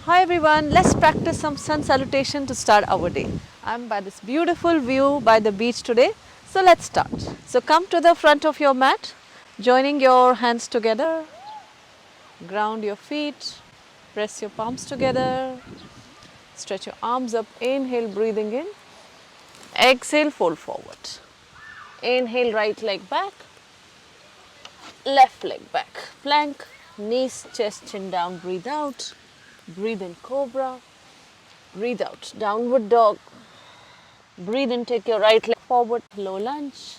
Hi everyone, let's practice some sun salutation to start our day. I'm by this beautiful view by the beach today. So let's start. So come to the front of your mat, joining your hands together, ground your feet, press your palms together, stretch your arms up, inhale breathing in, exhale fold forward. Inhale right leg back, left leg back, plank, knees, chest, chin down, breathe out, breathe in cobra, breathe out, downward dog. Breathe in, take your right leg forward, low lunge.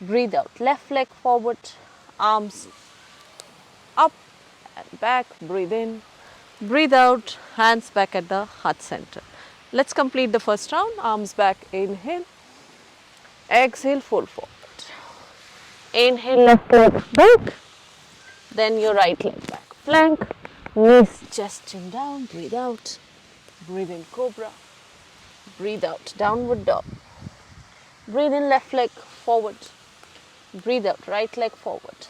Breathe out, left leg forward, arms up and back. Breathe in, breathe out, hands back at the heart center. Let's complete the first round. Arms back, inhale, exhale, fold forward. Inhale, left leg back, then your right leg back. Plank, knees, chest, chin down, breathe out. Breathe in, cobra. Breathe out, downward dog. Breathe in, left leg forward. Breathe out, right leg forward.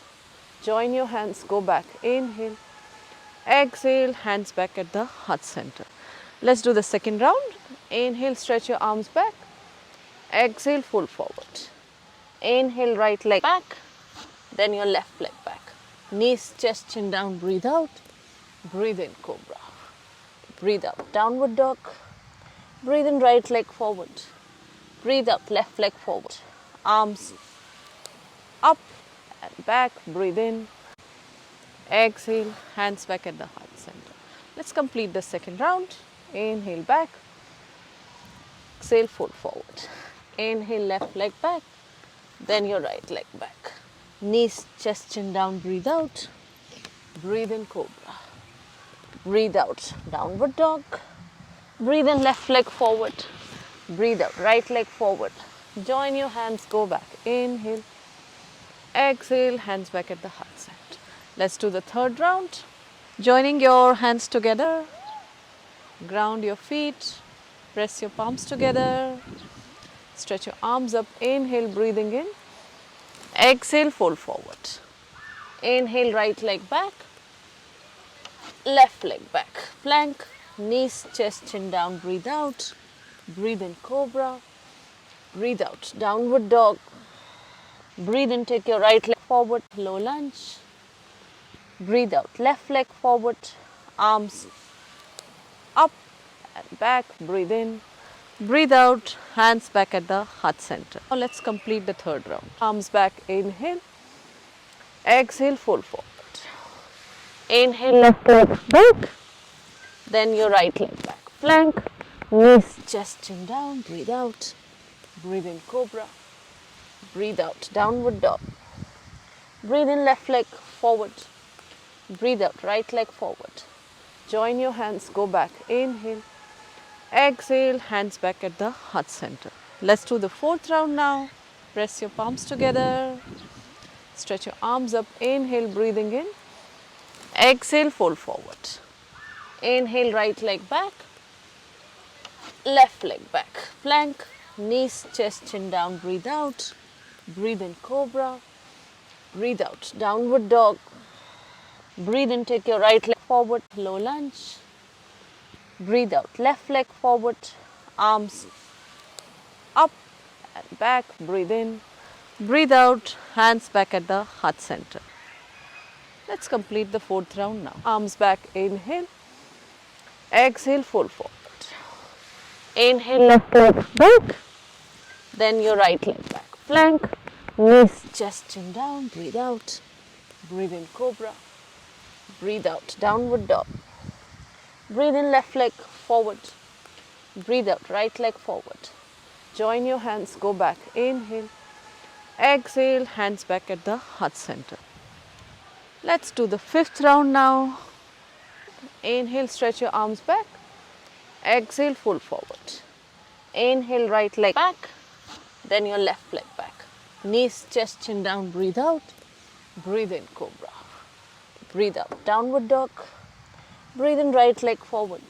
Join your hands, go back. Inhale, exhale, hands back at the heart center. Let's do the second round. Inhale, stretch your arms back. Exhale, fold forward. Inhale, right leg back, then your left leg back. Knees, chest, chin down, breathe out. Breathe in, cobra. Breathe out, downward dog. Breathe in, right leg forward. Breathe out, left leg forward. Arms up and back. Breathe in. Exhale, hands back at the heart center. Let's complete the second round. Inhale, back. Exhale, fold forward. Inhale, left leg back. Then your right leg back. Knees, chest, chin down, breathe out. Breathe in, cobra. Breathe out, downward dog. Breathe in, left leg forward. Breathe out, right leg forward. Join your hands, go back. Inhale, exhale, hands back at the heart center. Let's do the third round. Joining your hands together, ground your feet, press your palms together, stretch your arms up. Inhale, breathing in. Exhale, fold forward. Inhale, right leg back, left leg back. Plank, knees, chest, chin down, breathe out. Breathe in, cobra. Breathe out, downward dog. Breathe in, take your right leg forward, low lunge. Breathe out, left leg forward, arms up and back. Breathe in, breathe out, hands back at the heart center. Now let's complete the third round. Arms back, inhale, exhale, fold forward. Inhale, left leg back, then your right leg back. Plank, knees, chest, chin down, breathe out. Breathe in, cobra. Breathe out, downward dog. Breathe in, left leg forward. Breathe out, right leg forward. Join your hands, go back. Inhale, exhale, hands back at the heart center. Let's do the fourth round now. Press your palms together. Stretch your arms up. Inhale, breathing in. Exhale, fold forward. Inhale, right leg back, left leg back. Plank, knees, chest, chin down, breathe out. Breathe in, cobra. Breathe out, downward dog. Breathe in, take your right leg forward, low lunge. Breathe out, left leg forward, arms up and back. Breathe in, breathe out, hands back at the heart center. Let's complete the fourth round now. Arms back, inhale, exhale, fold forward. Inhale, left leg back, then your right leg back. Plank, knees, chest, chin down, breathe out. Breathe in, cobra. Breathe out, downward dog. Breathe in, left leg forward. Breathe out, right leg forward. Join your hands, go back. Inhale, exhale, hands back at the heart center. Let's do the fifth round now. Inhale, stretch your arms back. Exhale, fold forward. Inhale, right leg back, then your left leg back. Knees, chest, chin down, breathe out. Breathe in, cobra. Breathe out, downward dog. Breathe in, right leg forward.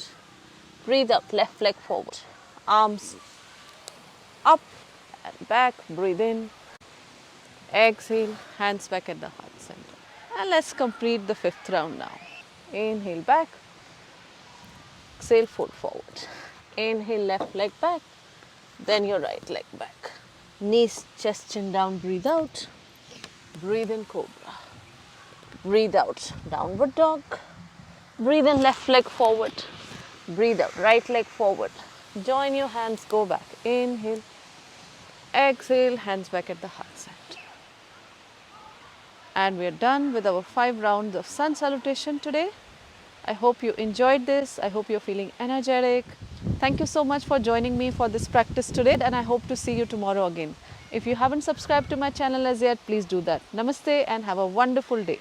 Breathe out, left leg forward. Arms up and back. Breathe in. Exhale, hands back at the heart center. And let's complete the fifth round now. Inhale back, exhale, fold forward. Inhale, left leg back, then your right leg back. Knees, chest, chin down, breathe out. Breathe in, cobra. Breathe out, downward dog. Breathe in, left leg forward. Breathe out, right leg forward. Join your hands, go back. Inhale, exhale, hands back at the heart center. And we are done with our 5 rounds of sun salutation today. I hope you enjoyed this. I hope you're feeling energetic. Thank you so much for joining me for this practice today, and I hope to see you tomorrow again. If you haven't subscribed to my channel as yet, please do that. Namaste and have a wonderful day.